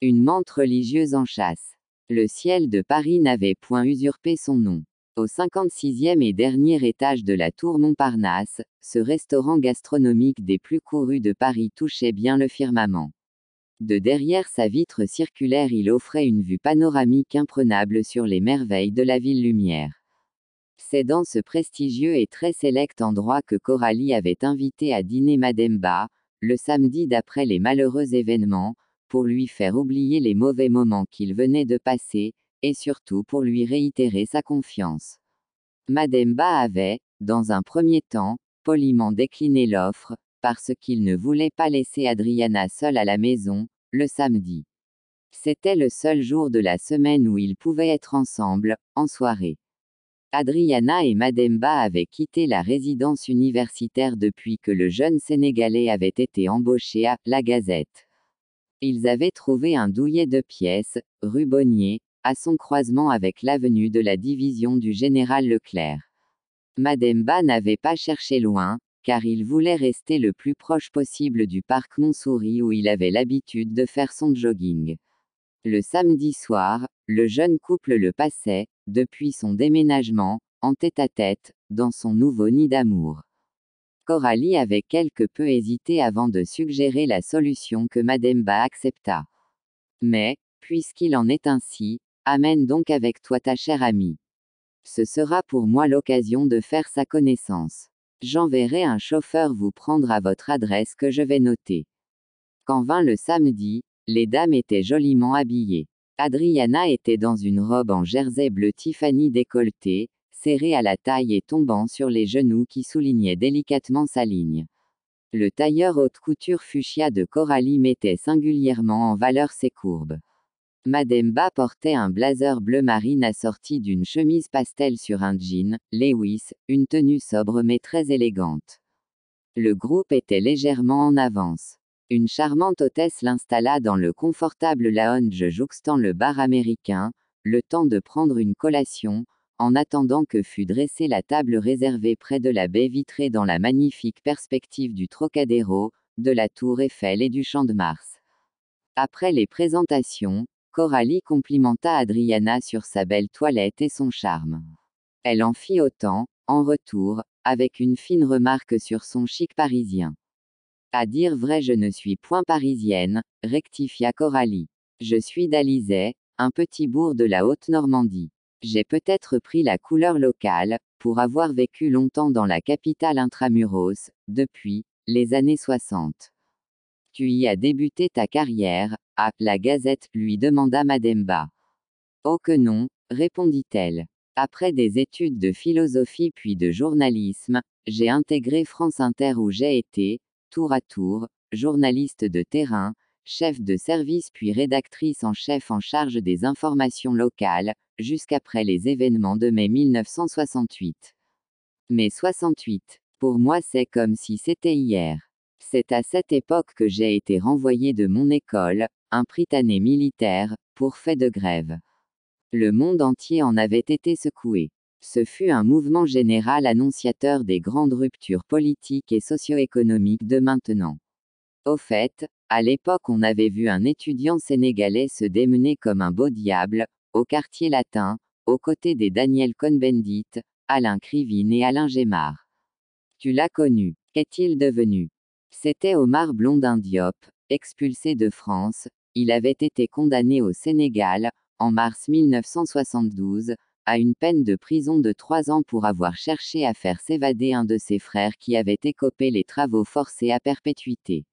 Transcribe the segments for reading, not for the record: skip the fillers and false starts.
Une menthe religieuse en chasse. Le ciel de Paris n'avait point usurpé son nom. Au 56e et dernier étage de la tour Montparnasse, ce restaurant gastronomique des plus courus de Paris touchait bien le firmament. De derrière sa vitre circulaire, il offrait une vue panoramique imprenable sur les merveilles de la ville lumière. C'est dans ce prestigieux et très sélect endroit que Coralie avait invité à dîner Mademba, le samedi d'après les malheureux événements, pour lui faire oublier les mauvais moments qu'il venait de passer, et surtout pour lui réitérer sa confiance. Mademba avait, dans un premier temps, poliment décliné l'offre, parce qu'il ne voulait pas laisser Adriana seule à la maison, le samedi. C'était le seul jour de la semaine où ils pouvaient être ensemble, en soirée. Adriana et Mademba avaient quitté la résidence universitaire depuis que le jeune Sénégalais avait été embauché à La Gazette. Ils avaient trouvé un douillet de pièces, rue Bonnier, à son croisement avec l'avenue de la division du général Leclerc. Mademba n'avait pas cherché loin, car il voulait rester le plus proche possible du parc Montsouris où il avait l'habitude de faire son jogging. Le samedi soir, le jeune couple le passait, depuis son déménagement, en tête-à-tête, dans son nouveau nid d'amour. Coralie avait quelque peu hésité avant de suggérer la solution que Mademba accepta. Mais, puisqu'il en est ainsi, amène donc avec toi ta chère amie. Ce sera pour moi l'occasion de faire sa connaissance. J'enverrai un chauffeur vous prendre à votre adresse que je vais noter. Quand vint le samedi, les dames étaient joliment habillées. Adriana était dans une robe en jersey bleu Tiffany décolletée, serrée à la taille et tombant sur les genoux qui soulignaient délicatement sa ligne. Le tailleur haute couture fuchsia de Coralie mettait singulièrement en valeur ses courbes. Mademba portait un blazer bleu marine assorti d'une chemise pastel sur un jean, Lewis, une tenue sobre mais très élégante. Le groupe était légèrement en avance. Une charmante hôtesse l'installa dans le confortable lounge jouxtant le bar américain, le temps de prendre une collation, en attendant que fût dressée la table réservée près de la baie vitrée dans la magnifique perspective du Trocadéro, de la tour Eiffel et du Champ de Mars. Après les présentations, Coralie complimenta Adriana sur sa belle toilette et son charme. Elle en fit autant, en retour, avec une fine remarque sur son chic parisien. À dire vrai, je ne suis point parisienne, rectifia Coralie. Je suis d'Alizay, un petit bourg de la Haute-Normandie. J'ai peut-être pris la couleur locale, pour avoir vécu longtemps dans la capitale intramuros, depuis les années 60. Tu y as débuté ta carrière, à La Gazette, lui demanda Mademba. Oh que non, répondit-elle. Après des études de philosophie puis de journalisme, j'ai intégré France Inter où j'ai été, tour à tour, journaliste de terrain, chef de service puis rédactrice en chef en charge des informations locales, jusqu'après les événements de mai 1968. Mai 68. Pour moi c'est comme si c'était hier. C'est à cette époque que j'ai été renvoyé de mon école, un prytanée militaire, pour fait de grève. Le monde entier en avait été secoué. Ce fut un mouvement général annonciateur des grandes ruptures politiques et socio-économiques de maintenant. Au fait, à l'époque on avait vu un étudiant sénégalais se démener comme un beau diable, au quartier latin, aux côtés des Daniel Cohn-Bendit, Alain Krivine et Alain Gémard. Tu l'as connu. Qu'est-il devenu? C'était Omar Blondin Diop, expulsé de France. Il avait été condamné au Sénégal, en mars 1972, à une peine de prison de 3 ans pour avoir cherché à faire s'évader un de ses frères qui avait écopé les travaux forcés à perpétuité.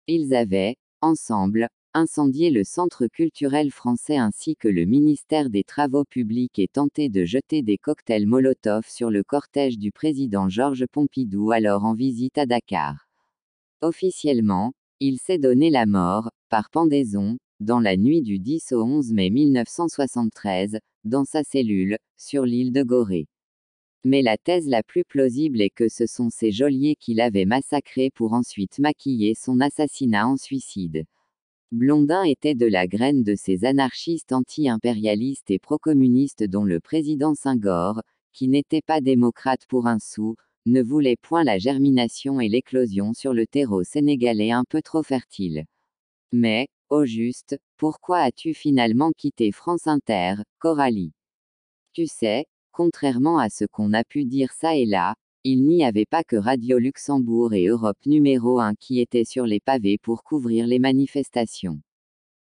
Ils avaient, ensemble, incendié le Centre culturel français ainsi que le ministère des Travaux publics et tenté de jeter des cocktails Molotov sur le cortège du président Georges Pompidou alors en visite à Dakar. Officiellement, il s'est donné la mort, par pendaison, dans la nuit du 10 au 11 mai 1973, dans sa cellule, sur l'île de Gorée. Mais la thèse la plus plausible est que ce sont ces geôliers qui l'avaient massacré pour ensuite maquiller son assassinat en suicide. Blondin était de la graine de ces anarchistes anti-impérialistes et pro-communistes dont le président Senghor, qui n'était pas démocrate pour un sou, ne voulait point la germination et l'éclosion sur le terreau sénégalais un peu trop fertile. Mais, Au juste, pourquoi as-tu finalement quitté France Inter, Coralie? Tu sais, contrairement à ce qu'on a pu dire ça et là, il n'y avait pas que Radio Luxembourg et Europe numéro 1 qui étaient sur les pavés pour couvrir les manifestations.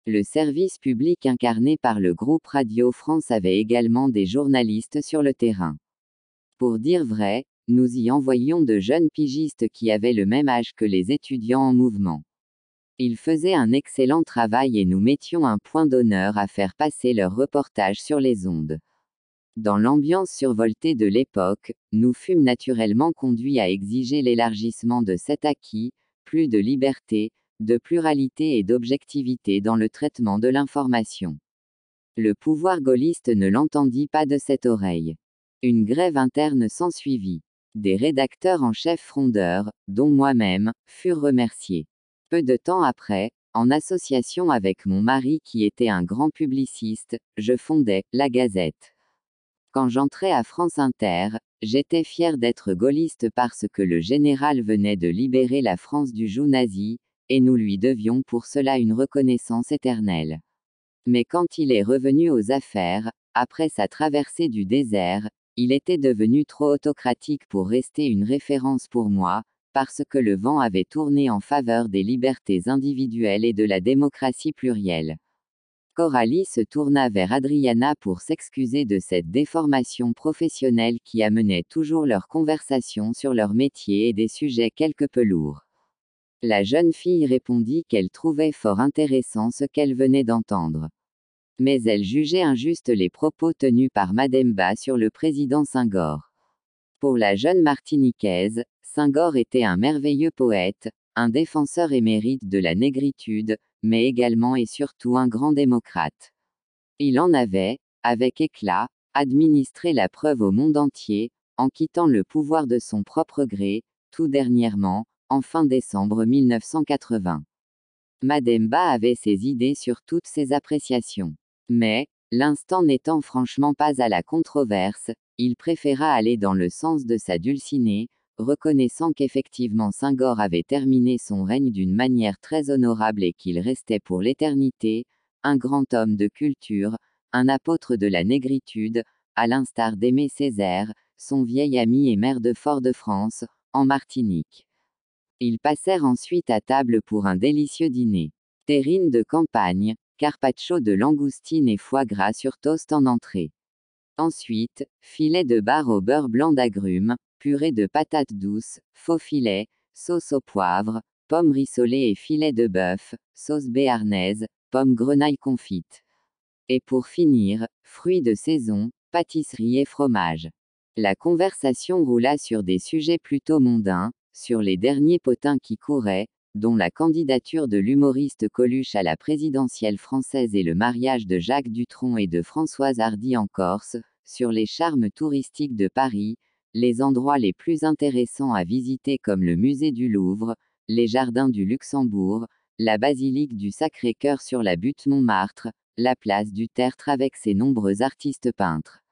Le service public incarné par le groupe Radio France avait également des journalistes sur le terrain. Pour dire vrai, nous y envoyions de jeunes pigistes qui avaient le même âge que les étudiants en mouvement. Ils faisaient un excellent travail et nous mettions un point d'honneur à faire passer leurs reportages sur les ondes. Dans l'ambiance survoltée de l'époque, nous fûmes naturellement conduits à exiger l'élargissement de cet acquis, plus de liberté, de pluralité et d'objectivité dans le traitement de l'information. Le pouvoir gaulliste ne l'entendit pas de cette oreille. Une grève interne s'ensuivit. Des rédacteurs en chef frondeurs, dont moi-même, furent remerciés. Peu de temps après, en association avec mon mari qui était un grand publiciste, je fondai La Gazette. Quand j'entrai à France Inter, j'étais fier d'être gaulliste parce que le général venait de libérer la France du joug nazi, et nous lui devions pour cela une reconnaissance éternelle. Mais quand il est revenu aux affaires, après sa traversée du désert, il était devenu trop autocratique pour rester une référence pour moi, parce que le vent avait tourné en faveur des libertés individuelles et de la démocratie plurielle. Coralie se tourna vers Adriana pour s'excuser de cette déformation professionnelle qui amenait toujours leur conversation sur leur métier et des sujets quelque peu lourds. La jeune fille répondit qu'elle trouvait fort intéressant ce qu'elle venait d'entendre. Mais elle jugeait injustes les propos tenus par Mademba sur le président Senghor. Pour la jeune Martiniquaise, Senghor était un merveilleux poète, un défenseur émérite de la négritude, mais également et surtout un grand démocrate. Il en avait, avec éclat, administré la preuve au monde entier, en quittant le pouvoir de son propre gré, tout dernièrement, en fin décembre 1980. Mademba avait ses idées sur toutes ses appréciations. Mais, l'instant n'étant franchement pas à la controverse, il préféra aller dans le sens de sa dulcinée, reconnaissant qu'effectivement Senghor avait terminé son règne d'une manière très honorable et qu'il restait pour l'éternité, un grand homme de culture, un apôtre de la négritude, à l'instar d'Aimé Césaire, son vieil ami et maire de Fort-de-France, en Martinique. Ils passèrent ensuite à table pour un délicieux dîner. Terrine de campagne, carpaccio de langoustine et foie gras sur toast en entrée. Ensuite, filet de bar au beurre blanc d'agrumes, purée de patates douces, faux filet, sauce au poivre, pommes rissolées et filet de bœuf, sauce béarnaise, pommes grenaille confite. Et pour finir, fruits de saison, pâtisserie et fromage. La conversation roula sur des sujets plutôt mondains, sur les derniers potins qui couraient, dont la candidature de l'humoriste Coluche à la présidentielle française et le mariage de Jacques Dutronc et de Françoise Hardy en Corse, sur les charmes touristiques de Paris, les endroits les plus intéressants à visiter comme le musée du Louvre, les jardins du Luxembourg, la basilique du Sacré-Cœur sur la butte Montmartre, la place du Tertre avec ses nombreux artistes peintres.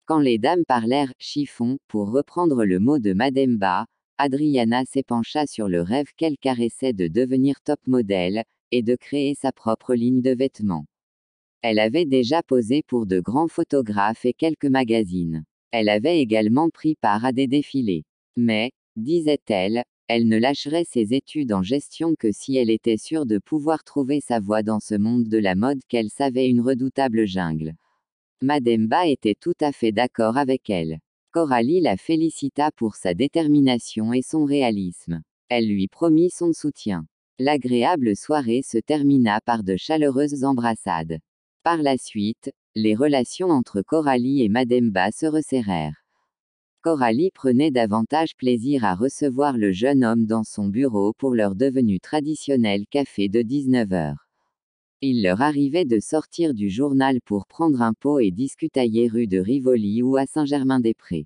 Quand les dames parlèrent « chiffon », pour reprendre le mot de Mademba, Adriana s'épancha sur le rêve qu'elle caressait de devenir top modèle, et de créer sa propre ligne de vêtements. Elle avait déjà posé pour de grands photographes et quelques magazines. Elle avait également pris part à des défilés. Mais, disait-elle, elle ne lâcherait ses études en gestion que si elle était sûre de pouvoir trouver sa voie dans ce monde de la mode qu'elle savait une redoutable jungle. Mademba était tout à fait d'accord avec elle. Coralie la félicita pour sa détermination et son réalisme. Elle lui promit son soutien. L'agréable soirée se termina par de chaleureuses embrassades. Par la suite, les relations entre Coralie et Mademba se resserrèrent. Coralie prenait davantage plaisir à recevoir le jeune homme dans son bureau pour leur devenu traditionnel café de 19h. Il leur arrivait de sortir du journal pour prendre un pot et discutailler rue de Rivoli ou à Saint-Germain-des-Prés.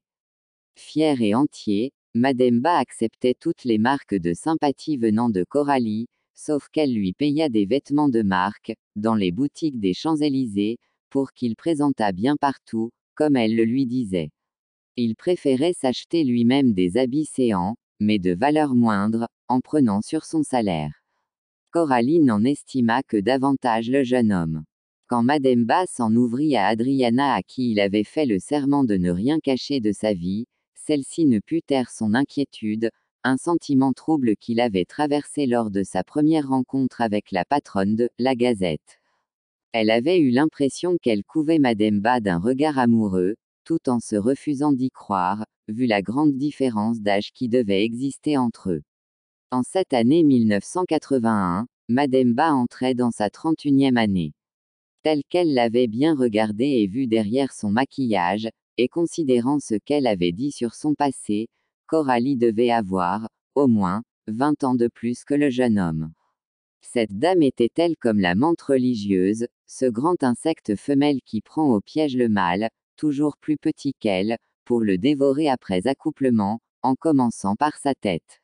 Fier et entier, Mademba acceptait toutes les marques de sympathie venant de Coralie, sauf qu'elle lui paya des vêtements de marque, dans les boutiques des Champs-Élysées, pour qu'il présentât bien partout, comme elle le lui disait. Il préférait s'acheter lui-même des habits séants, mais de valeur moindre, en prenant sur son salaire. Coralie n'en estima que davantage le jeune homme. Quand Mademba s'en ouvrit à Adriana à qui il avait fait le serment de ne rien cacher de sa vie, celle-ci ne put taire son inquiétude, un sentiment trouble qui l'avait traversé lors de sa première rencontre avec la patronne de La Gazette. Elle avait eu l'impression qu'elle couvait Mademba d'un regard amoureux, tout en se refusant d'y croire, vu la grande différence d'âge qui devait exister entre eux. En cette année 1981, Mademba entrait dans sa 31e année. Telle qu'elle l'avait bien regardé et vu derrière son maquillage, et considérant ce qu'elle avait dit sur son passé, Coralie devait avoir, au moins, 20 ans de plus que le jeune homme. Cette dame était-elle comme la menthe religieuse, ce grand insecte femelle qui prend au piège le mâle, toujours plus petit qu'elle, pour le dévorer après accouplement, en commençant par sa tête.